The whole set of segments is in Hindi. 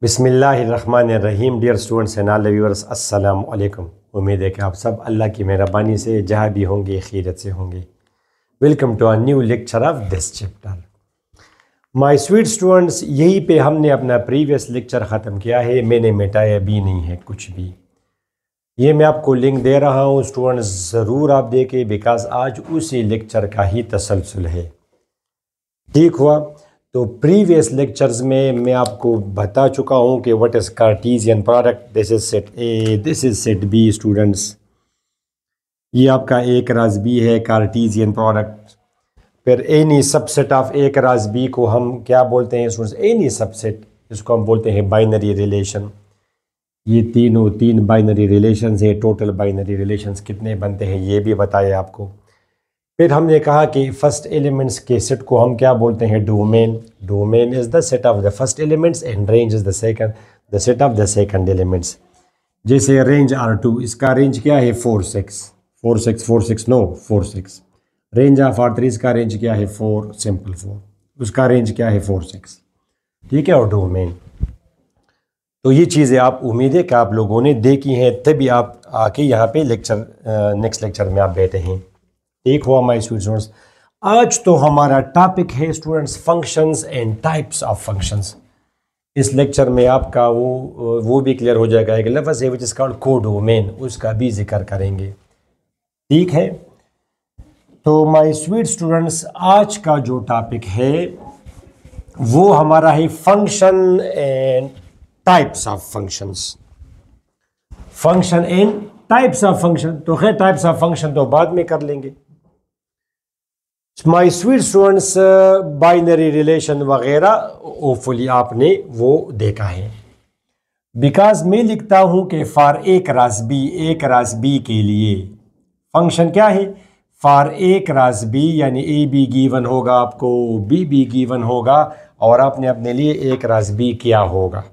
बिस्मिल्लाहिर्रहमानिर्रहीम। Dear students and all viewers, अस्सलाम वालेकुम। उम्मीद है कि आप सब अल्लाह की मेहरबानी से जहाँ भी होंगे खैरियत से होंगे। Welcome to a new lecture of this chapter. My sweet students, यहीं पे हमने अपना प्रीवियस लेक्चर ख़त्म किया है। मैंने मिटाया भी नहीं है कुछ भी। ये मैं आपको लिंक दे रहा हूँ स्टूडेंट्स, ज़रूर आप देखें, बिकॉज आज उसी लेक्चर का ही तसलसल है। ठीक हुआ। तो प्रीवियस लेक्चर्स में मैं आपको बता चुका हूँ कि what is Cartesian product. This is set A, this is set B. Students, ये आपका एक राज बी है, कार्टेशियन प्रोडक्ट। फिर एनी सबसेट ऑफ एक राज बी को हम क्या बोलते हैं स्टूडेंट्स? एनी सबसेट, इसको हम बोलते हैं बाइनरी रिलेशन। ये तीन बाइनरी रिलेशंस है। टोटल बाइनरी रिलेशंस कितने बनते हैं ये भी बताया आपको। फिर हमने कहा कि फर्स्ट एलिमेंट्स के सेट को हम क्या बोलते हैं? Domain. Domain is the set of the first elements and range is the set of the second elements. जैसे रेंज R2, इसका रेंज क्या है? 4 6। रेंज ऑफ R3, इसका रेंज क्या है? 4 सिंपल 4। उसका रेंज क्या है? 4 6। ठीक है। और डोमेन, तो ये चीज़ें आप उम्मीद है कि आप लोगों ने देखी हैं, तभी आप आके यहाँ पे नेक्स्ट लेक्चर में आप बैठे हैं। एक हुआ माय स्टूडेंट्स। आज तो हमारा टॉपिक है students functions and types of functions. इस लेक्चर में आपका वो भी क्लियर हो जाएगा। एक लफ्ज़ है विच इज़ कॉल्ड कोडोमेन, उसका भी जिक्र करेंगे। ठीक है। तो माय स्वीट स्टूडेंट्स, आज का जो टॉपिक है वो हमारा है function and types of functions. Function and types of function, तो खैर टाइप्स ऑफ फंक्शन तो बाद में कर लेंगे। My sweet students, binary relation वगैरह होपफुली आपने वो देखा है। बिकॉज मैं लिखता हूं कि फॉर एक राज बी के लिए फंक्शन क्या है? फॉर एक राज बी यानी ए बी गिवन होगा आपको, बी बी गिवन होगा, और आपने अपने लिए एक राज बी किया होगा।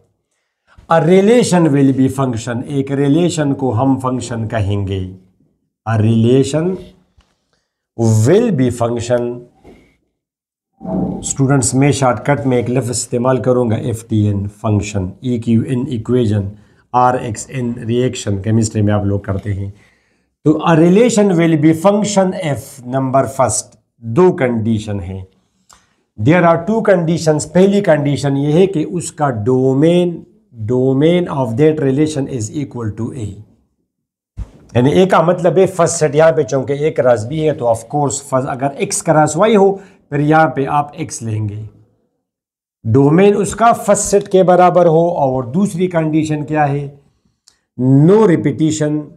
A relation will be function, एक रिलेशन को हम फंक्शन कहेंगे। A relation will be function. Students, मैं शॉर्टकट में एक लफ्ज़ इस्तेमाल करूंगा, FTN function, EQN equation, RXN reaction, chemistry में आप लोग करते हैं। तो a relation will be function F। Number first, दो कंडीशन है। There are two conditions. पहली कंडीशन ये है कि उसका domain of that relation is equal to A। यानी ए का मतलब है फर्स्ट सेट। यहाँ पे चूंकि एक राज बी है तो ऑफ कोर्स फर्स्ट अगर x का राज y हो, फिर यहाँ पे आप x लेंगे। डोमेन उसका फर्स्ट सेट के बराबर हो। और दूसरी कंडीशन क्या है? No repetition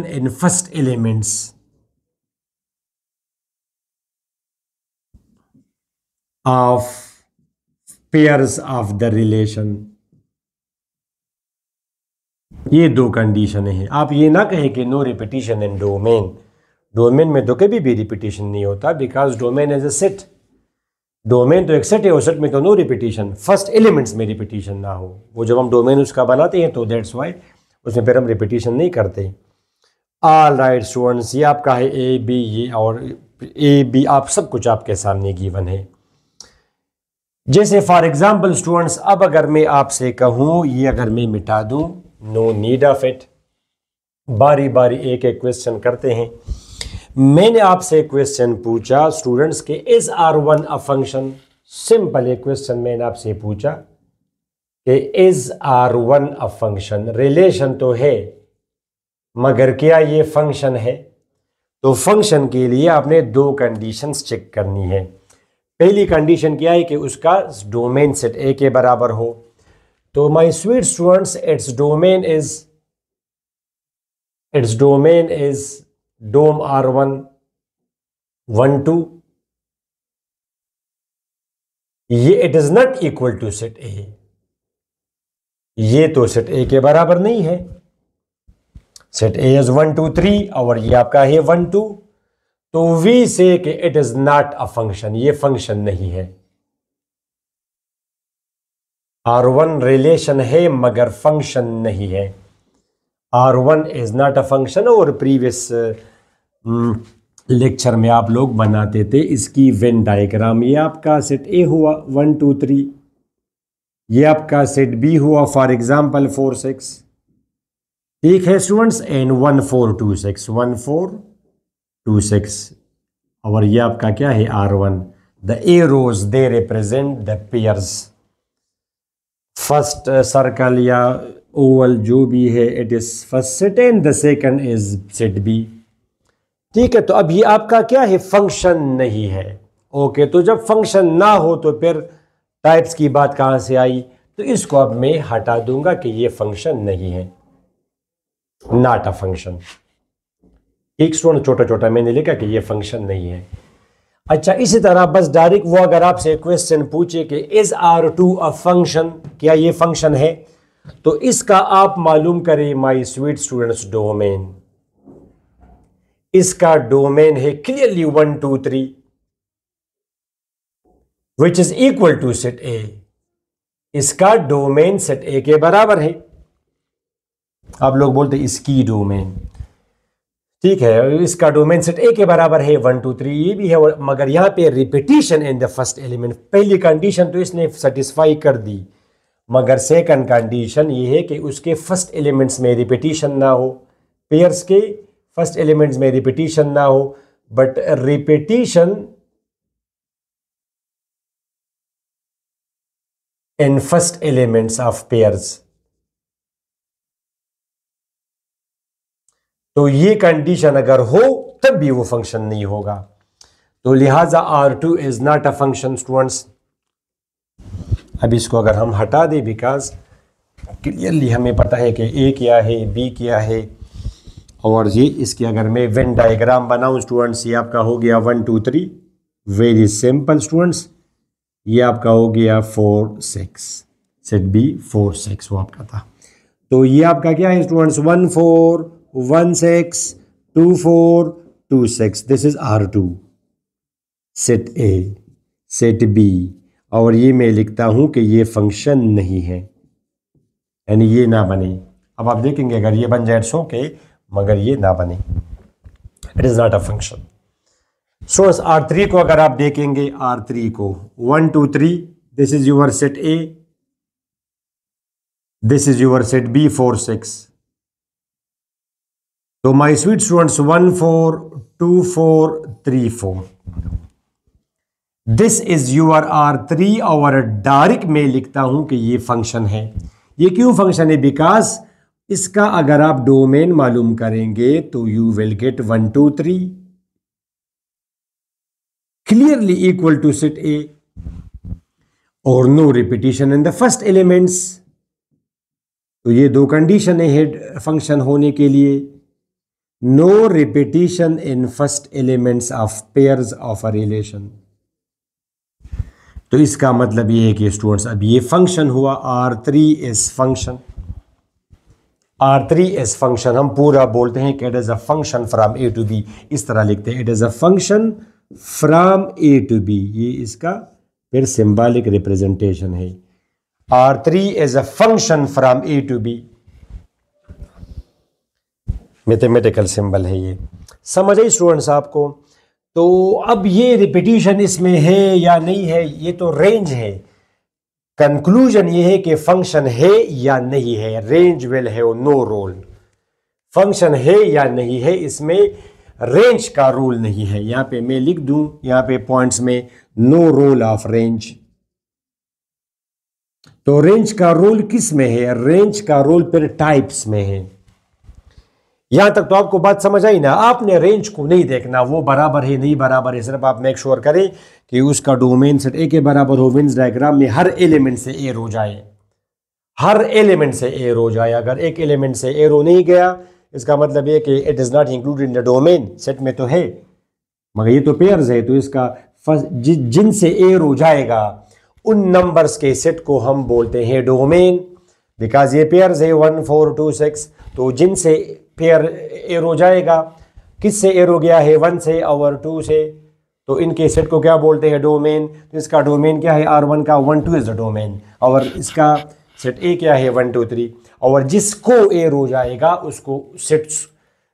in first elements of pairs of the relation. ये दो कंडीशन है। आप ये ना कहें कि no repetition in domain. Domain में तो कभी भी रिपीटिशन नहीं होता, because domain as a set. Domain तो एक सेट है, उस सेट में तो नो रिपीटिशन। फर्स्ट एलिमेंट्स में रिपीटिशन ना हो, वो जब हम डोमेन उसका बनाते हैं तो दैट्स वाई उसमें फिर हम रिपीटिशन नहीं करते। ऑल राइट स्टूडेंट्स, ये आपका है ए बी, ये और ए बी आप सब कुछ आपके सामने गिवन है। जैसे फॉर एग्जाम्पल स्टूडेंट्स, अब अगर मैं आपसे कहूँ ये अगर मैं मिटा दूँ, नो नीड ऑफ इट। बारी बारी एक एक क्वेश्चन करते हैं। मैंने आपसे क्वेश्चन पूछा स्टूडेंट्स के is R1 a function. Simple एक क्वेश्चन मैंने आपसे पूछा कि is R1 a function. Relation तो है मगर क्या ये फंक्शन है? तो फंक्शन के लिए आपने दो कंडीशंस चेक करनी है। पहली कंडीशन क्या है कि उसका डोमेन सेट A के बराबर हो। तो my sweet students, it's domain is dom R1 1 2। ये it is not equal to set A। ये तो सेट A के बराबर नहीं है। सेट A इज 1 2 3 और ये आपका है 1 2। तो वी से कि it is not a function, ये फंक्शन नहीं है। R1 रिलेशन है मगर फंक्शन नहीं है। R1 is not a function. और प्रीवियस लेक्चर में आप लोग बनाते थे इसकी वेन डायग्राम। ये आपका सेट ए हुआ 1 2 3, ये आपका सेट बी हुआ फॉर एग्जांपल 4 6, ठीक है स्टूडेंट्स, एंड 1 4 2 6 1 4 2 6, और ये आपका क्या है R1। The arrows they represent the pairs. First circle या ओवल जो भी है it is first set and the second is set B, ठीक है। तो अब ये आपका क्या है, फंक्शन नहीं है। ओके, तो जब फंक्शन ना हो तो फिर टाइप्स की बात कहां से आई, तो इसको अब मैं हटा दूंगा कि ये फंक्शन नहीं है, नॉट अ फंक्शन। एक स्टूडेंट छोटा छोटा मैंने लिखा कि ये फंक्शन नहीं है। अच्छा, इसी तरह बस डायरेक्ट वो अगर आपसे क्वेश्चन पूछे कि इज R2 अ फंक्शन, क्या ये फंक्शन है, तो इसका आप मालूम करें माय स्वीट स्टूडेंट्स डोमेन। इसका डोमेन है clearly 1 2 3 which is equal to set A. इसका डोमेन सेट ए के बराबर है। आप लोग बोलते इसकी डोमेन, ठीक है, इसका डोमेन सेट ए के बराबर है 1 2 3, ये भी है, मगर यहां पे repetition in the first element. पहली कंडीशन तो इसने सेटिस्फाई कर दी, मगर सेकंड कंडीशन ये है कि उसके फर्स्ट एलिमेंट्स में रिपीटिशन ना हो, पेयर्स के फर्स्ट एलिमेंट्स में रिपीटिशन ना हो, but repetition in first elements of pairs. तो ये कंडीशन अगर हो तब भी वो फंक्शन नहीं होगा। तो लिहाजा R2 is not a function students. अब इसको अगर हम हटा दें, बिकॉज क्लियरली हमें पता है कि ए क्या है, बी क्या है, और ये इसकी अगर मैं वेन डायग्राम बनाऊं स्टूडेंट्स, ये आपका हो गया 1 2 3, वेरी सिंपल स्टूडेंट्स। ये आपका हो गया 4 6, सेट बी 4 6 वो आपका था। तो ये आपका क्या है students, 1 4 1 6 2 4 2 6, this is R2 set A set B. और ये मैं लिखता हूं कि ये फंक्शन नहीं है, यानी ये ना बने। अब आप देखेंगे अगर ये बन जाए इट्स ओके, मगर ये ना बने, it is not a function. Source R3 को अगर आप देखेंगे, R3 को 1 2 3, this is your set A, this is your set B 4 6। तो my sweet students 1 4 2 4 3 4, this is your R3। और डायरेक्ट में लिखता हूं कि ये फंक्शन है। ये क्यों फंक्शन है, बिकॉज इसका अगर आप डोमेन मालूम करेंगे तो you will get 1 2 3 clearly equal to set A, और no repetition in the first elements. तो ये दो कंडीशन है फंक्शन होने के लिए, no repetition in first elements of pairs of a relation. तो इसका मतलब ये है कि स्टूडेंट्स अब ये फंक्शन हुआ, R3 is function. R3 is function, हम पूरा बोलते हैं कि it is a function from A to B, इस तरह लिखते हैं, it is a function from A to B. ये इसका फिर सिंबॉलिक रिप्रेजेंटेशन है। R3 is a function from A to B, mathematical symbol है ये। समझ आई स्टूडेंट्स आपको? तो अब ये रिपीटिशन इसमें है या नहीं है, ये तो रेंज है। कंक्लूजन ये है कि फंक्शन है या नहीं है, range will have no role. Function है या नहीं है, इसमें रेंज का रूल नहीं है। यहां पे मैं लिख दूं, यहां पे पॉइंट्स में, नो रोल ऑफ रेंज। तो रेंज का रोल किस में है, रेंज का रोल फिर टाइप्स में है। यहां तक तो आपको बात समझ आई ना? आपने रेंज को नहीं देखना वो बराबर है नहीं बराबर है, सिर्फ आप मेक श्योर करें कि उसका डोमेन सेट ए के बराबर हो, वेन डायग्राम में हर एलिमेंट से ए रो जाए, हर एलिमेंट से ए रो जाए। अगर एक एलिमेंट से ए रो नहीं गया, इसका मतलब ये कि it is not included in the domain. Set में तो है मगर ये तो पेयर्स है, तो इसका जिनसे ए रो जाएगा उन नंबर्स के सेट को हम बोलते हैं डोमेन। बिकॉज ये पेयर्स है 1 4 2 6, तो जिनसे पेयर एरो जाएगा, किससे एरो गया है, 1 से और 2 से, तो इनके सेट को क्या बोलते हैं, डोमेन। तो इसका डोमेन क्या है, R1 का 1 2 इज द डोमेन, और इसका सेट ए क्या है 1 2 3, और जिसको एरो जाएगा उसको sets,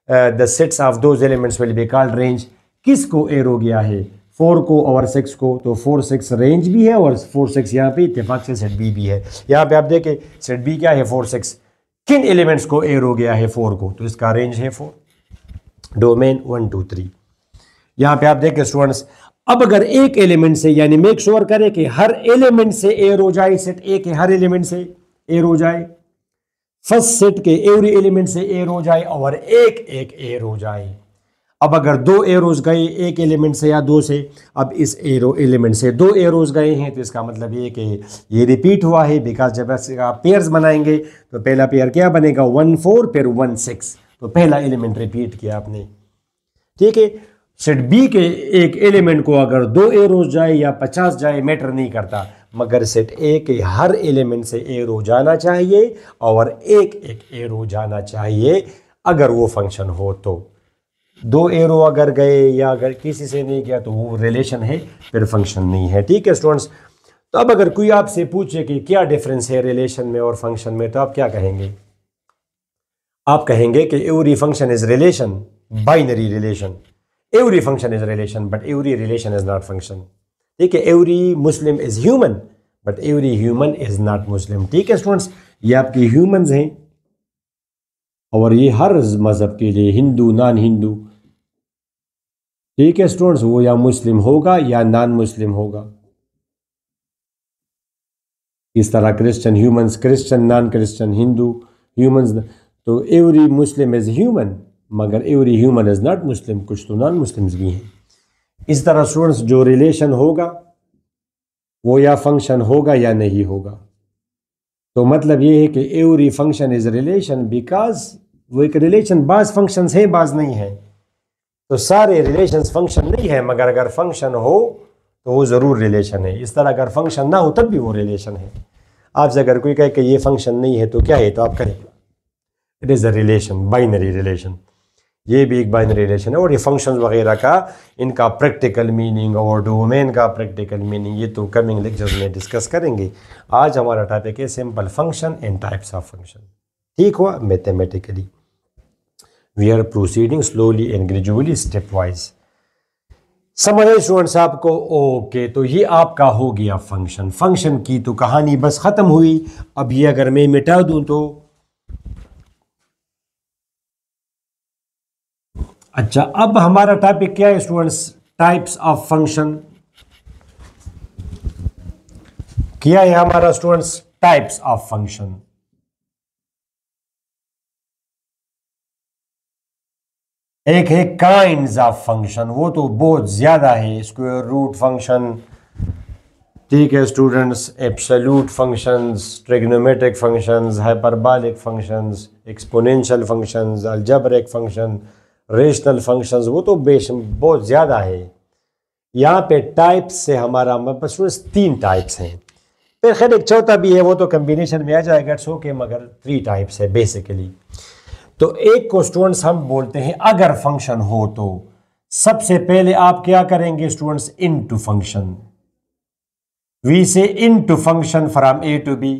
the sets of those elements will be called range. किसको एरो गया है, 4 को और 6 को। तो 4 6 रेंज भी है और 4 6 यहाँ पे इत्तेफाक से सेट बी भी है। यहाँ पे आप देखें सेट बी क्या है, 4 6 किन एलिमेंट्स को एरो गया है, 4 को, तो इसका रेंज है 4, डोमेन 1 2 3। यहाँ पे आप देखें स्टूडेंट्स, अब अगर एक एलिमेंट से, यानी मेक श्योर करें कि हर एलिमेंट से एरो जाए, सेट ए के हर एलिमेंट से एरो जाए, फर्स्ट सेट के एवरी एलिमेंट से एरो जाए और एक एक एरो जाए। अब अगर 2 एरोज गए एक एलिमेंट से या 2 से, अब इस एरो एलिमेंट से 2 एरोज गए हैं, तो इसका मतलब ये कि ये रिपीट हुआ है, बिकॉज जब आप पेयर्स बनाएंगे तो पहला पेयर क्या बनेगा, 1 4 फिर 1 6, तो पहला एलिमेंट रिपीट किया आपने। ठीक है, सेट बी के एक एलिमेंट को अगर 2 एरोज जाए या 50 जाए मैटर नहीं करता, मगर सेट ए के हर एलिमेंट से एरो जाना चाहिए और एक एक एरो जाना चाहिए अगर वो फंक्शन हो। तो 2 एरो अगर गए या अगर किसी से नहीं गया तो वो रिलेशन है, फिर फंक्शन नहीं है। ठीक है स्टूडेंट्स, तो अब अगर कोई आपसे पूछे कि क्या डिफरेंस है रिलेशन में और फंक्शन में, तो आप क्या कहेंगे? आप कहेंगे कि every function is relation, binary relation. Every function is relation but every relation is not function. ठीक है, every Muslim is human but every human is not Muslim. ठीक है स्टूडेंट्स, ये आपके ह्यूमंस हैं और ये हर मजहब के लिए, हिंदू नॉन हिंदू। ठीक है स्टूडेंट्स, वो या मुस्लिम होगा या नॉन मुस्लिम होगा। इस तरह Christian humans, Christian non Christian, Hindu humans. तो एवरी मुस्लिम इज ह्यूमन मगर एवरी ह्यूमन इज नॉट मुस्लिम, कुछ तो नॉन मुस्लिम्स भी हैं। इस तरह स्टूडेंट्स जो रिलेशन होगा वो या फंक्शन होगा या नहीं होगा। तो मतलब ये है कि every function is relation because वो एक रिलेशन, बाज फंक्शंस हैं बाज नहीं है। तो सारे रिलेशंस फंक्शन नहीं है, मगर अगर फंक्शन हो तो वो ज़रूर रिलेशन है। इस तरह अगर फंक्शन ना हो तब भी वो रिलेशन है। आपसे अगर कोई कहे कि ये फंक्शन नहीं है तो क्या है, तो आप कहें it is a relation, binary relation. ये भी एक बाइनरी रिलेशन है। और ये फंक्शंस वगैरह का, इनका प्रैक्टिकल मीनिंग और डोमेन का प्रैक्टिकल मीनिंग ये तो कमिंग लेक्चर्स में डिस्कस करेंगे। आज हमारा टॉपिक है simple function and types of function. ठीक हुआ, mathematically we are proceeding slowly and gradually stepwise. समझ आए स्टूडेंट्स आपको? ओके, तो ये आपका हो गया फंक्शन। फंक्शन की तो कहानी बस ख़त्म हुई। अब ये अगर मैं मिटा दूं तो अच्छा, अब हमारा टॉपिक क्या है स्टूडेंट्स? Types of function. क्या है हमारा स्टूडेंट्स? Types of function. एक है काइंड्स ऑफ फंक्शन, वो तो बहुत ज्यादा है। स्क्वायर रूट फंक्शन, ठीक है students, absolute functions, trigonometric functions, hyperbolic functions, exponential functions, algebraic function, rational functions, वो तो बहुत ज़्यादा है। यहाँ पे टाइप्स से हमारा बस 3 टाइप्स हैं। फिर खैर एक चौथा भी है, वो तो कम्बिनेशन में आ जाएगा, इट्स ओके, मगर 3 टाइप्स है बेसिकली। तो एक को स्टूडेंट्स हम बोलते हैं अगर फंक्शन हो तो। सबसे पहले आप क्या करेंगे students? Into function. We say into function from A to B.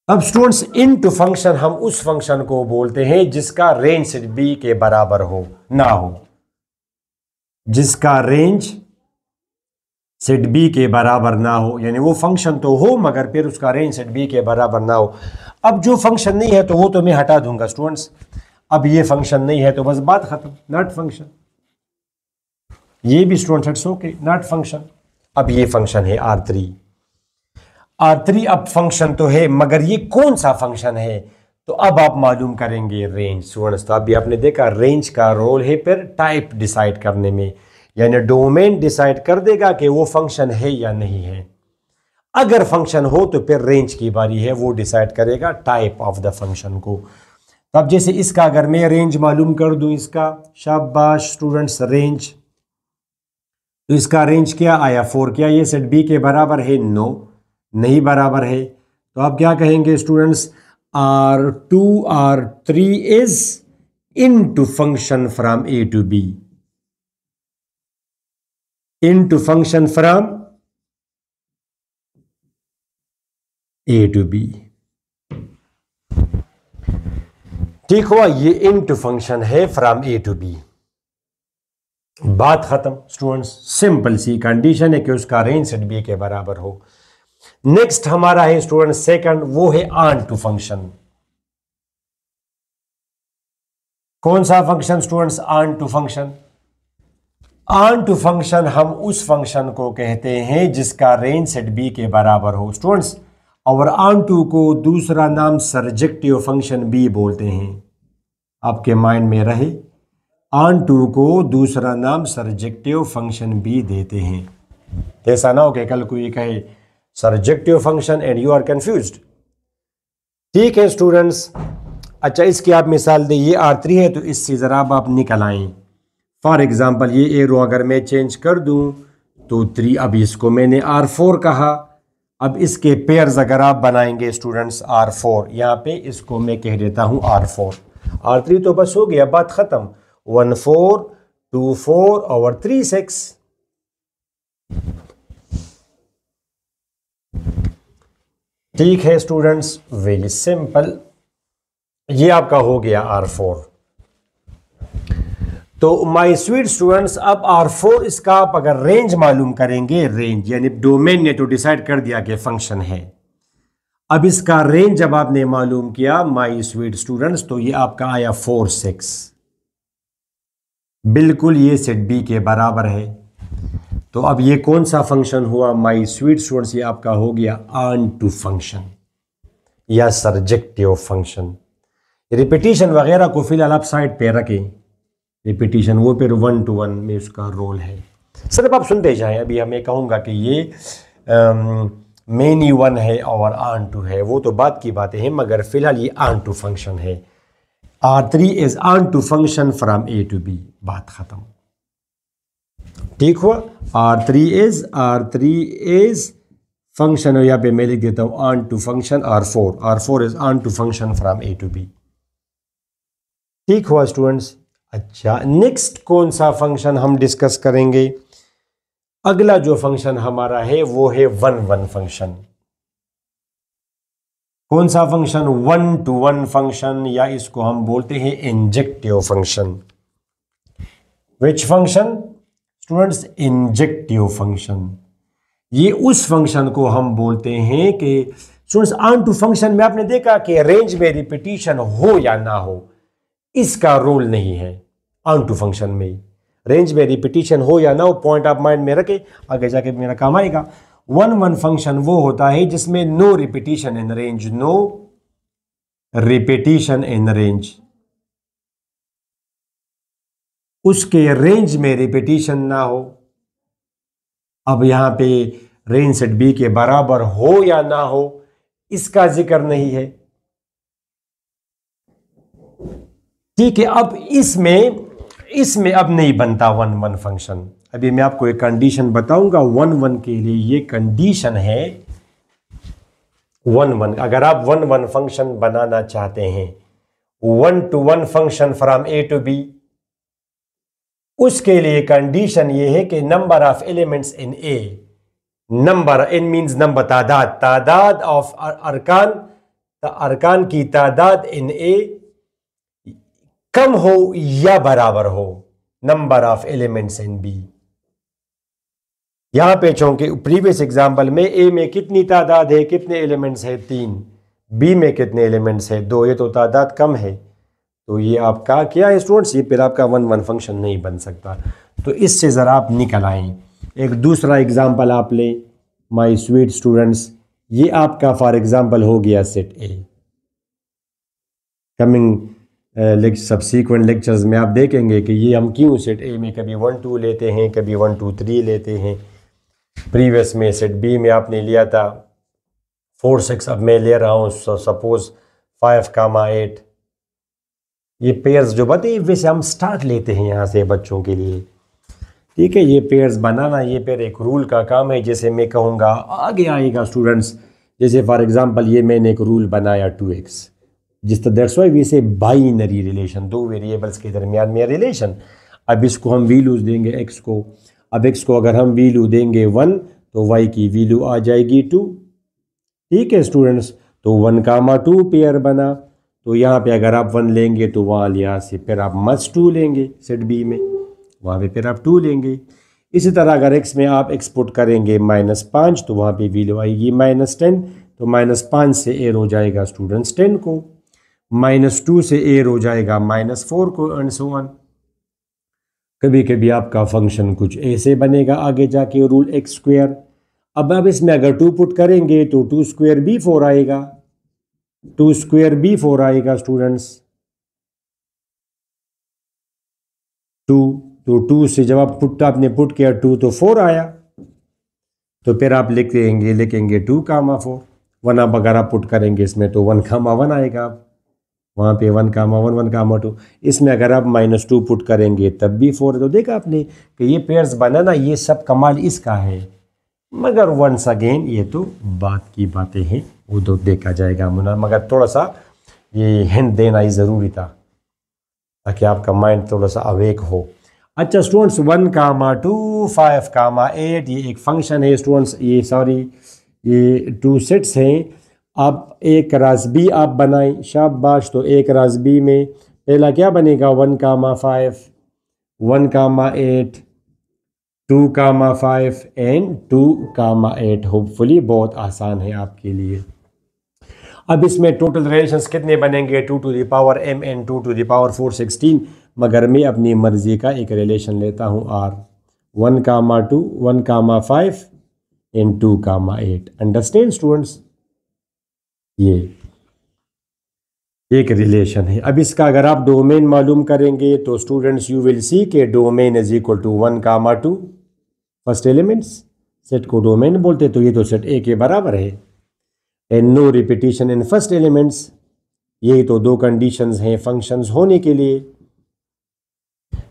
अब स्टूडेंट्स इनटू फंक्शन हम उस फंक्शन को बोलते हैं जिसका रेंज सेट बी के बराबर हो ना हो, जिसका रेंज सेट बी के बराबर ना हो। यानी वो फंक्शन तो हो मगर फिर उसका रेंज सेट बी के बराबर ना हो। अब जो फंक्शन नहीं है तो वो तो मैं हटा दूंगा स्टूडेंट्स। अब ये फंक्शन नहीं है तो बस बात खत्म, नॉट फंक्शन। ये भी students it's okay, not function. अब ये फंक्शन है R3। R3 अब फंक्शन तो है मगर ये कौन सा फंक्शन है, तो अब आप मालूम करेंगे रेंज। स्टूडेंट्स तो अभी आपने देखा रेंज का रोल है फिर टाइप डिसाइड करने में, यानी डोमेन डिसाइड कर देगा कि वो फंक्शन है या नहीं है। अगर फंक्शन हो तो फिर रेंज की बारी है, वो डिसाइड करेगा टाइप ऑफ द फंक्शन को। तो अब जैसे इसका अगर मैं रेंज मालूम कर दूं, इसका शाबाश स्टूडेंट्स रेंज, तो इसका रेंज क्या आया 4। क्या ये सेट बी के बराबर है? नो, नहीं बराबर है। तो आप क्या कहेंगे students? R2 R3 is into function from A to B, into function from A to B. ठीक हुआ, ये इनटू फंक्शन है फ्रॉम ए टू बी। बात खत्म स्टूडेंट्स, सिंपल सी कंडीशन है कि उसका रेंज सेट बी के बराबर हो। नेक्स्ट हमारा है स्टूडेंट सेकंड, वो है ऑन टू फंक्शन। कौन सा function students? Onto function. Onto function हम उस फंक्शन को कहते हैं जिसका रेंज सेट बी के बराबर हो स्टूडेंट्स, और ऑन टू को दूसरा नाम सर्जेक्टिव फंक्शन बी बोलते हैं। आपके माइंड में रहे, ऑन टू को दूसरा नाम सर्जेक्टिव फंक्शन बी देते हैं। ऐसा ना हो कि कल कोई कहे surjective function and you are confused. ठीक है स्टूडेंट्स, अच्छा इसकी आप मिसाल दें, ये R3 है तो इससे ज़रा आप निकल आएँ। फॉर एग्जांपल ये एरो अगर मैं चेंज कर दूं तो 3, अब इसको मैंने R4 कहा। अब इसके पेयर्स अगर आप बनाएंगे स्टूडेंट्स R4, यहाँ पे इसको मैं कह देता हूँ R4। R3 तो बस हो गया, बात ख़त्म। 1 4 2 4 और 3 6। ठीक है स्टूडेंट्स, वेरी सिंपल, ये आपका हो गया R4। तो माय स्वीट स्टूडेंट्स, अब R4 इसका आप अगर रेंज मालूम करेंगे, रेंज यानी डोमेन ने तो डिसाइड कर दिया कि फंक्शन है। अब इसका रेंज जब आपने मालूम किया माय स्वीट स्टूडेंट्स, तो ये आपका आया 4 6, बिल्कुल ये सेट बी के बराबर है। तो अब ये कौन सा फंक्शन हुआ माय स्वीट स्टूडेंट्स? ये आपका हो गया ऑन टू फंक्शन या सर्जेक्टिव फंक्शन। रिपीटिशन वगैरह को फिलहाल आप साइड पे रखें, रिपीटिशन वो फिर 1 to 1 में उसका रोल है। सिर्फ आप सुनते जाएं। अभी हमें कहूँगा कि ये मेनी 1 है और ऑन टू है, वो तो बात की बातें हैं, मगर फिलहाल ये ऑन टू फंक्शन है। R3 is onto function from A to B, बात खत्म। ठीक हुआ, R3 इज फंक्शन, यहाँ पे मैं लिख देता हूँ onto function R4 is onto function from A to B। ठीक हुआ स्टूडेंट्स। अच्छा नेक्स्ट कौन सा फंक्शन हम डिस्कस करेंगे? अगला जो फंक्शन हमारा है वो है 1 1 फंक्शन। कौन सा फंक्शन? 1 to 1 फंक्शन, या इसको हम बोलते हैं injective function. Which function students? Injective function. ये उस फंक्शन को हम बोलते हैं कि स्टूडेंट्स ऑन टू फंक्शन में आपने देखा कि रेंज में रिपीटिशन हो या ना हो, इसका रोल नहीं है। ऑन टू फंक्शन में रेंज में रिपीटिशन हो या ना हो, पॉइंट आप माइंड में रखें, आगे जाके मेरा काम आएगा। 1 1 फंक्शन वो होता है जिसमें no repetition in range, no repetition in range, उसके रेंज में रिपीटिशन ना हो। अब यहां पे रेंज सेट बी के बराबर हो या ना हो, इसका जिक्र नहीं है। ठीक है, अब इसमें अब नहीं बनता 1 1 फंक्शन। अभी मैं आपको एक कंडीशन बताऊंगा 1 1 के लिए। ये कंडीशन है 1 1, अगर आप 1 1 फंक्शन बनाना चाहते हैं, 1 to 1 function from A to B, उसके लिए कंडीशन ये है कि number of elements in A, number in means number, तादाद ऑफ अरकान की तादाद इन A कम हो या बराबर हो number of elements in B. यहां पे चूंकि प्रीवियस एग्जांपल में ए में कितनी तादाद है, कितने एलिमेंट्स है 3, बी में कितने एलिमेंट्स है 2, ये तो तादाद कम है, तो ये आपका क्या है स्टूडेंट्स? ये फिर आपका 1 1 फंक्शन नहीं बन सकता। तो इससे ज़रा आप निकल आएँ। एक दूसरा एग्जाम्पल आप ले माय स्वीट स्टूडेंट्स, ये आपका फॉर एग्जाम्पल हो गया सेट ए। कमिंग सब्सीक्वेंट लेक्चर्स में आप देखेंगे कि ये हम क्यों सेट ए में कभी 1 2 लेते हैं, कभी 1 2 3 लेते हैं। प्रीवियस में सेट बी में आपने लिया था 4 6, अब मैं ले रहा हूँ सपोज 5 8। ये पेयर्स जो बताइए, वैसे हम स्टार्ट लेते हैं यहाँ से बच्चों के लिए। ठीक है, ये पेयर्स बनाना ये फिर एक रूल का काम है, जैसे मैं कहूँगा आगे आएगा स्टूडेंट्स। जैसे फॉर एग्जांपल ये मैंने एक रूल बनाया 2x, जिस तरह दैट्स व्हाई वी से बाइनरी रिलेशन, दो वेरिएबल्स के दरमियान में रिलेशन। अब इसको हम वैल्यूज देंगे x को। अब x को अगर हम वैल्यू देंगे 1 तो y की वैल्यू आ जाएगी 2। ठीक है स्टूडेंट्स, तो 1 2 पेयर बना। तो यहाँ पे अगर आप 1 लेंगे तो वहाँ यहाँ से फिर आप मस्ट 2 लेंगे सेट बी में। वहाँ पे फिर आप 2 लेंगे। इसी तरह अगर x में आप x पुट करेंगे -5 तो वहाँ पे वैल्यू आएगी -10, तो -5 से एयर हो जाएगा स्टूडेंट्स 10 को, -2 से एयर हो जाएगा -4 को, एंड सो ऑन। कभी कभी आपका फंक्शन कुछ ऐसे बनेगा आगे जाके रूल एक्स स्क्वायर। अब इसमें अगर 2 पुट करेंगे तो 2 स्क्वायर भी 4 आएगा, 2 स्क्वायर भी 4 आएगा स्टूडेंट्स, 2, तो 2 से जब आप आपने पुट किया 2 तो 4 आया, तो फिर आप लिखेंगे 2,4, वन अब अगर आप पुट करेंगे इसमें तो 1,1 आएगा, वहाँ पे 1,1 1,2। इसमें अगर आप -2 पुट करेंगे तब भी 4। तो देखा आपने कि ये पेयर्स बनाना, ये सब कमाल इसका है। मगर वंस अगेन ये तो बात की बातें हैं, वो तो देखा जाएगा मुना, मगर थोड़ा सा ये हिंट देना ही ज़रूरी था ताकि आपका माइंड थोड़ा सा अवेक हो। अच्छा स्टूडेंट्स, 1,2 5,8 ये एक फंक्शन है स्टूडेंट्स, ये 2 सेट्स हैं। आप एक रास्बी आप बनाएं, शाबाश। तो एक रास्बी में पहला क्या बनेगा, 1,5 1,8 2,5 एंड 2,8। होपफुली बहुत आसान है आपके लिए। अब इसमें टोटल रिलेशंस कितने बनेंगे, 2 to the power m and 2 to the power 4 16। मगर मैं अपनी मर्जी का एक रिलेशन लेता हूँ r, 1,2 1,5 एंड 2,8। अंडरस्टैंड स्टूडेंट्स, ये एक रिलेशन है। अब इसका अगर आप डोमेन मालूम करेंगे तो स्टूडेंट्स यू विल सी के domain is equal to 1,2 first elements, set को डोमेन बोलते, तो ये तो सेट ए के बराबर है। And no repetition in first elements, यही तो 2 कंडीशंस हैं फंक्शंस होने के लिए।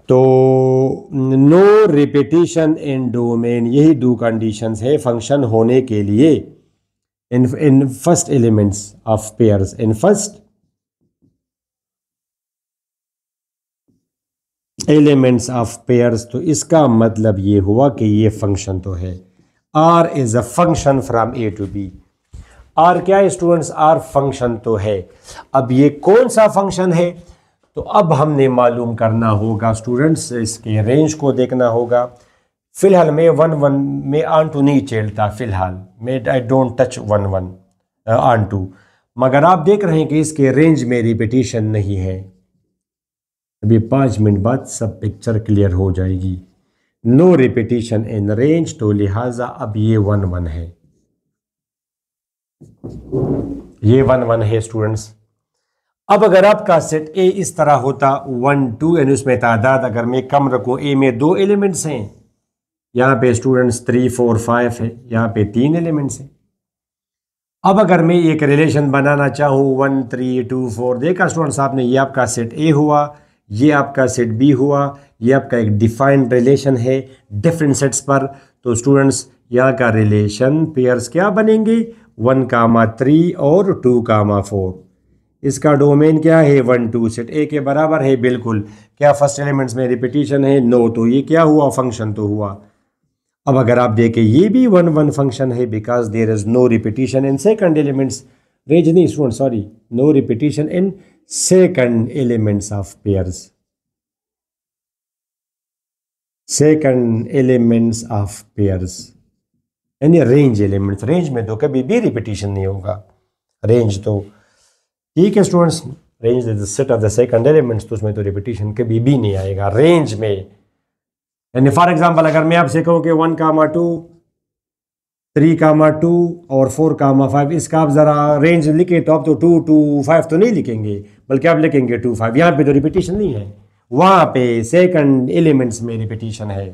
तो नो रिपीटिशन इन डोमेन, यही 2 कंडीशंस है फंक्शन होने के लिए इन first elements of pairs, in first elements of pairs. तो इसका मतलब ये हुआ कि ये फंक्शन तो है, R is a function from A to B. R क्या है स्टूडेंट्स, आर फंक्शन तो है। अब ये कौन सा फंक्शन है, तो अब हमने मालूम करना होगा स्टूडेंट्स, इसके रेंज को देखना होगा। फिलहाल मैं 1,1 में ऑन टू नहीं चलता, फिलहाल मैं I don't touch 1,1 onto. मगर आप देख रहे हैं कि इसके रेंज में रिपीटिशन नहीं है। अभी 5 मिनट बाद सब पिक्चर क्लियर हो जाएगी। नो रिपीटिशन इन रेंज, तो लिहाजा अब ये 1,1 है, ये 1,1 है स्टूडेंट्स। अब अगर आपका सेट ए इस तरह होता 1 2, यानी उसमें तादाद अगर मैं कम रखूं, ए में 2 एलिमेंट्स हैं, यहाँ पे स्टूडेंट्स 3 4 5 है, यहाँ पे 3 एलिमेंट्स हैं। अब अगर मैं एक रिलेशन बनाना चाहूँ 1 3 2 4, देखा स्टूडेंट्स आपने, ये आपका सेट ए हुआ, ये आपका सेट बी हुआ, ये आपका एक डिफाइंड रिलेशन है डिफरेंट सेट्स पर। तो स्टूडेंट्स यहाँ का रिलेशन पेयर्स क्या बनेंगे, 1,3 और 2,4। इसका डोमेन क्या है, 1 2, सेट ए के बराबर है बिल्कुल। क्या फर्स्ट एलिमेंट्स में रिपीटिशन है, नो, तो ये क्या हुआ, फंक्शन तो हुआ। अब अगर आप देखें ये भी 1,1 फंक्शन है, because there is no repetition in second elements, range नहीं student, sorry, no repetition in second elements of pairs, second elements of pairs यानी रेंज एलिमेंट्स। रेंज में तो कभी भी रिपीटिशन नहीं होगा, रेंज तो ठीक है students, range is the set of the second elements, तो उसमें तो रिपीटिशन कभी भी नहीं आएगा रेंज में। यानी फॉर एग्जांपल अगर मैं आपसे कहूँ कि 1,2 3,2 और 4,5, इसका आप ज़रा रेंज लिखे तो आप तो 2 2 5 तो नहीं लिखेंगे, बल्कि आप लिखेंगे 2 5। यहाँ पे तो रिपीटिशन नहीं है, वहाँ पे सेकंड एलिमेंट्स में रिपीटिशन है।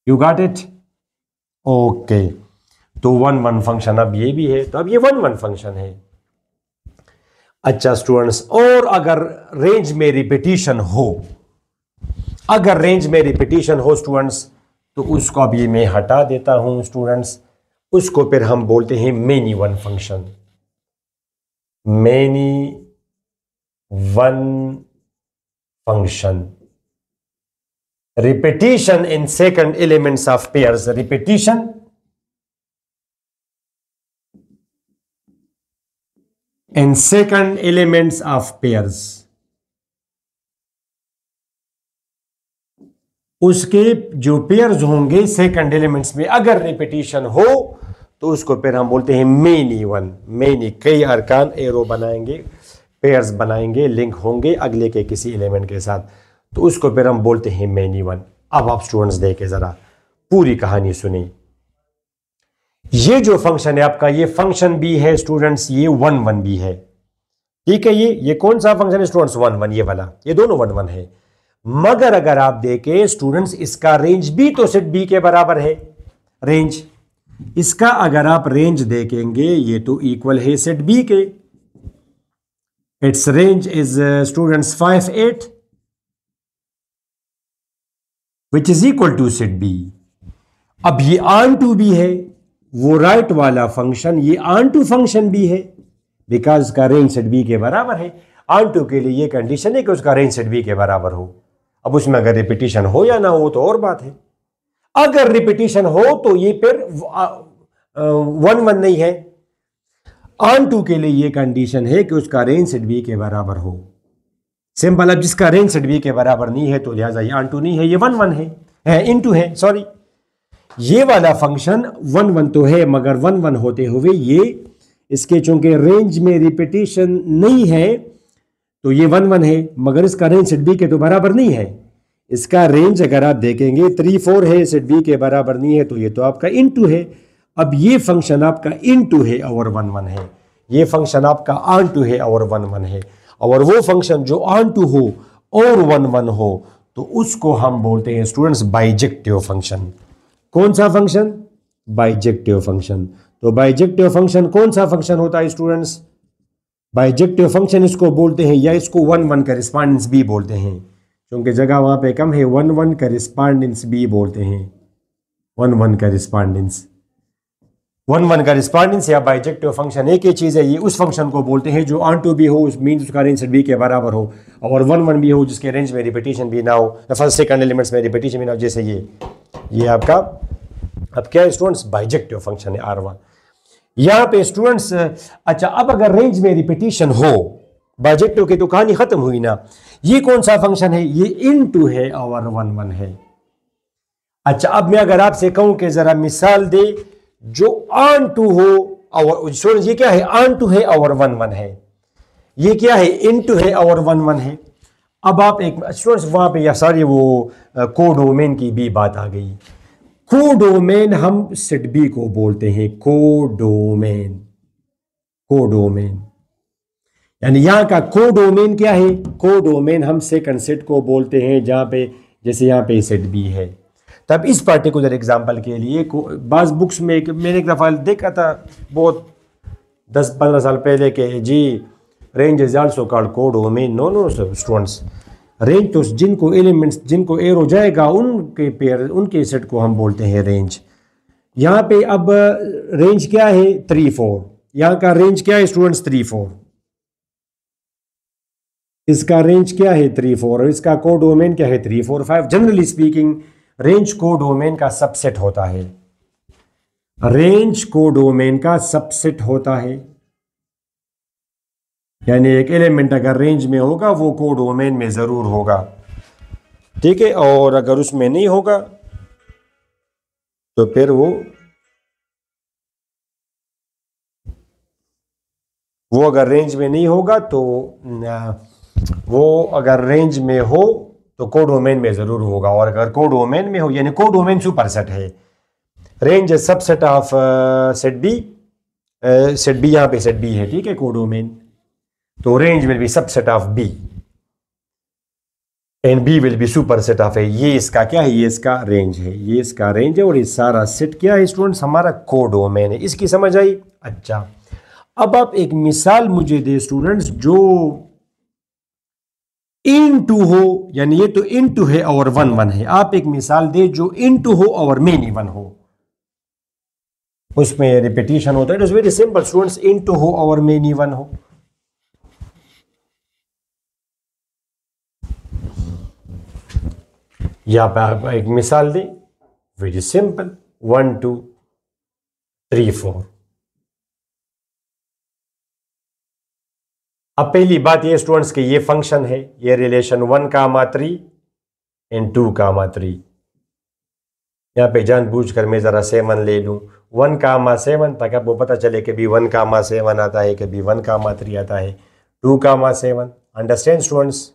You got it, okay. तो 1,1 फंक्शन अब ये भी है, तो अब ये 1,1 फंक्शन है। अच्छा स्टूडेंट्स, और अगर रेंज में रिपीटिशन हो, अगर रेंज में रिपीटिशन हो स्टूडेंट्स, तो उसको अब ये मैं हटा देता हूं स्टूडेंट्स, उसको फिर हम बोलते हैं many one function, many one function. Repetition in second elements of pairs, repetition in second elements of pairs, उसके जो पेयर्स होंगे सेकंड एलिमेंट्स में अगर रिपीटिशन हो तो उसको फिर हम बोलते हैं मेनी वन। मेनी कई अरकान एरो बनाएंगे, पेयर्स बनाएंगे, लिंक होंगे अगले के किसी एलिमेंट के साथ, तो उसको फिर हम बोलते हैं मेनी वन। अब आप स्टूडेंट्स देखें जरा पूरी कहानी सुनी। ये जो फंक्शन है आपका, ये फंक्शन भी है स्टूडेंट्स, ये 1 1 भी है। ठीक है, ये कौन सा फंक्शन है स्टूडेंट्स? 1 1, ये वाला, ये दोनों 1 1 है। मगर अगर आप देखें स्टूडेंट्स, इसका रेंज भी तो सेट बी के बराबर है। रेंज इसका अगर आप रेंज देखेंगे, ये तो इक्वल है सेट बी के। Its range is students 5 8 which is equal to set B. अब ये ऑन टू भी है, वो राइट वाला फंक्शन ये ऑन टू फंक्शन भी है, बिकॉज का रेंज सेट बी के बराबर है। ऑन टू के लिए ये कंडीशन है कि उसका रेंज सेट बी के बराबर हो। अब उसमें अगर रिपीटिशन हो या ना हो तो और बात है। अगर रिपीटिशन हो तो ये फिर 1 1 नहीं है। ऑन टू के लिए ये कंडीशन है कि उसका रेंज सेट बी के बराबर हो। सिंपल। अब जिसका रेंज सेट बी के बराबर नहीं है तो लिहाजा ये ऑन टू नहीं है, ये 1 1 है, इनटू है, सॉरी। ये वाला फंक्शन 1 1 तो है, मगर 1 1 होते हुए ये इसके चूंकि रेंज में रिपीटिशन नहीं है तो ये 1 1 है, मगर इसका रेंज सेट बी के तो बराबर नहीं है। इसका रेंज अगर आप देखेंगे 3 4 है, सेट बी के बराबर नहीं है, तो ये तो आपका इनटू है। अब ये फंक्शन आपका इनटू है और 1 1 है, ये फंक्शन आपका ऑन टू है और 1 1 है। और वो फंक्शन जो ऑन टू हो और 1 1 हो तो उसको हम बोलते हैं स्टूडेंट्स बाइजेक्टिव फंक्शन। कौन सा फंक्शन? Bijective function. तो बाइजेक्टिव फंक्शन कौन सा फंक्शन होता है स्टूडेंट्स? बाइजेक्टिव फंक्शन इसको बोलते हैं, या इसको 1 1 का रिस्पॉन्डेंस भी बोलते हैं, क्योंकि जगह वहां पे कम है। 1 1 का रिस्पॉन्डेंस भी बोलते हैं, 1 1 का रिस्पॉन्डेंस। 1 1 का रिस्पॉन्डेंस या बाइजेक्टिव फंक्शन एक ही चीज़ है। ये उस फंक्शन को बोलते हैं जो ऑन टू भी हो, मीन्स उसका रेंज सेट बी के बराबर हो, और 1 1 भी हो जिसके रेंज में रिपीटिशन भी ना हो, फर्स्ट सेकंड एलिमेंट्स में रिपीटिशन भी ना हो, जैसे ये आपका अब क्या है स्टूडेंट्स? बाइजेक्टिव फंक्शन है R1। यहां पे स्टूडेंट्स अच्छा, अब अगर रेंज में रिपीटिशन हो, बाइजेक्टिव की तो कहानी खत्म हुई ना। ये कौन सा फंक्शन है? ये इनटू है और 1 1 है। अच्छा, अब मैं अगर आपसे कहूं कि जरा मिसाल दे जो ऑन टू हो, और स्टूडेंट्स ये क्या है? ऑन टू है और 1 1 है। ये क्या है? इनटू है और 1 1 है। अब आप एक स्टूडेंट्स वहां पे, या सॉरी वो कोडोमेन की भी बात आ गई। कोडोमेन हम सेट बी को बोलते हैं, कोडोमेन। कोडोमेन यानी यहां का कोडोमेन क्या है? कोडोमेन हम सेकंड सेट को बोलते हैं, जहां पे जैसे यहां पे सेट बी है। तब इस पर्टिकुलर एग्जांपल के लिए बाज बुक्स में मैंने एक दफ़ा देखा था बहुत 10-15 साल पहले के, जी range is also called codomain. No no students, range तो जिनको एलिमेंट्स, जिनको एरो जाएगा उनके पेयर, उनके सेट को हम बोलते हैं रेंज। यहाँ पे अब रेंज क्या है? 3 4। यहाँ का रेंज क्या है स्टूडेंट्स? 3 4। इसका रेंज क्या है? 3 4। और इसका कोडोमेन क्या है? 3 4 5। जनरली स्पीकिंग रेंज कोडोमेन का सबसेट होता है। रेंज कोडोमेन का सबसेट होता है, यानी एक एलिमेंट अगर रेंज में होगा वो कोडोमेन में जरूर होगा, ठीक है। और अगर उसमें नहीं होगा तो फिर वो अगर रेंज में नहीं होगा तो वो अगर रेंज में हो तो कोडोमेन में जरूर होगा। और अगर कोडोमेन में हो, यानी कोडोमेन सुपरसेट है। Range is subset of set B. Set B यहां पे सेट बी है, ठीक है, कोडोमेन। तो range will be subset of B and B will be superset of A. ये इसका क्या है? ये इसका रेंज है, ये इसका रेंज है। और ये सारा सेट क्या है स्टूडेंट्स? हमारा कोडोमेन है। इसकी समझ आई? अच्छा, अब आप एक मिसाल मुझे दे स्टूडेंट्स जो इनटू हो, यानी ये तो इनटू है और 1 1 है। आप एक मिसाल दे जो इनटू हो और मेनी वन हो, उसमें रिपीटिशन होता है। It is very simple students, into हो और मेनी वन हो। यहां पे आप एक मिसाल दें, वेरी सिंपल, 1 2 3 4। अब पहली बात ये स्टूडेंट्स कि ये फंक्शन है, ये रिलेशन 1 3 एंड 2 3। यहाँ पे जानबूझकर मैं ज़रा 7 ले लूँ 1,7 ताकि आपको पता चले कि भी 1,7 आता है, कि भी 1,3 आता है, 2,7। Understand students.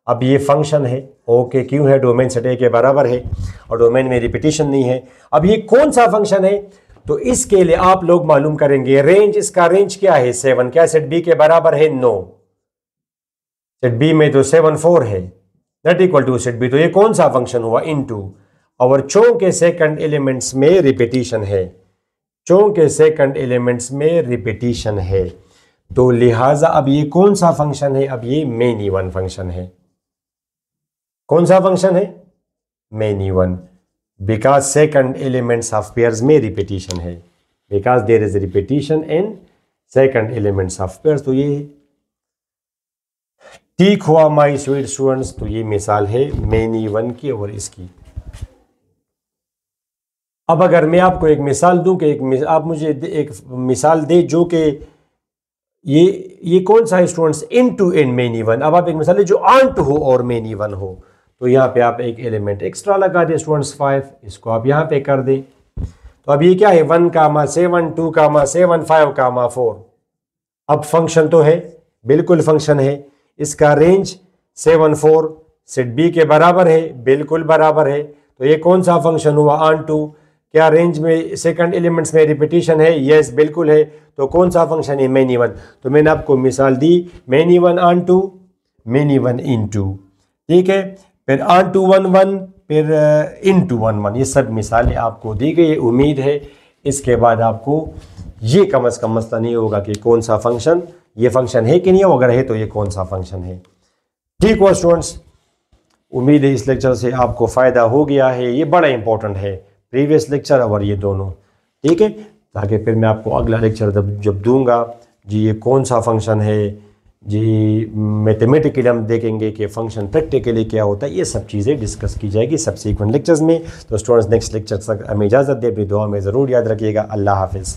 अब ये फंक्शन है, ओके क्यों है, डोमेन सेट ए के बराबर है और डोमेन में रिपीटिशन नहीं है। अब ये कौन सा फंक्शन है, तो इसके लिए आप लोग मालूम करेंगे रेंज। इसका रेंज क्या है 7, क्या सेट बी के बराबर है, नो। सेट बी में तो 7 4 है, not equal to set B. तो ये कौन सा फंक्शन हुआ, इनटू, और चों के सेकंड एलिमेंट्स में रिपीटिशन है, चों के सेकंड एलिमेंट्स में रिपीटिशन है। तो लिहाजा अब ये कौन सा फंक्शन है, अब ये मेन इवन फंक्शन है। कौन सा फंक्शन है, many one, because second elements of pairs में रिपीटिशन है, because there is repetition in second elements of pairs. तो ये ठीक हुआ माय स्वीट स्टूडेंट्स। तो ये मिसाल है मेन इवन की और इसकी। अब अगर मैं आपको एक मिसाल दूं कि आप मुझे एक मिसाल दे जो कि ये कौन सा है students, into and many one. अब आप एक मिसाल जो ऑन टू हो और मेन इवन हो, तो यहाँ पे आप एक एलिमेंट एक्स्ट्रा लगा दें स्टूडेंट्स 5, इसको आप यहाँ पे कर दें। तो अब ये क्या है 1,7 2,7 5,4। अब फंक्शन तो है, बिल्कुल फंक्शन है। इसका रेंज 7 4 सेट बी के बराबर है, बिल्कुल बराबर है। तो ये कौन सा फंक्शन हुआ, ऑन टू। क्या रेंज में सेकंड एलिमेंट्स में रिपीटिशन है, यस बिल्कुल है। तो कौन सा फंक्शन है, मेन इवन। तो मैंने आपको मिसाल दी many one onto, many one into, ठीक है। फिर ऑन टू 1 1, फिर इन टू 1 1। ये सब मिसालें आपको दी गई। उम्मीद है इसके बाद आपको ये कम अज़ कम मसला नहीं होगा कि कौन सा फंक्शन, ये फंक्शन है कि नहीं, अगर है तो ये कौन सा फंक्शन है। ठीक हुआ स्टूडेंट्स। उम्मीद है इस लेक्चर से आपको फ़ायदा हो गया है। ये बड़ा इंपॉर्टेंट है, प्रीवियस लेक्चर और ये दोनों, ठीक है। ताकि फिर मैं आपको अगला लेक्चर जब दूंगा जी ये कौन सा फंक्शन है जी, मैथमेटिकली हम देखेंगे कि फंक्शन प्रैक्टिकली क्या होता है, ये सब चीज़ें डिस्कस की जाएगी सबसीक्वेंट लेक्चर्स में। तो स्टूडेंट्स नेक्स्ट लेक्चर तक हमें इजाज़त दे, अपनी दुआ में ज़रूर याद रखिएगा। अल्लाह हाफिज़।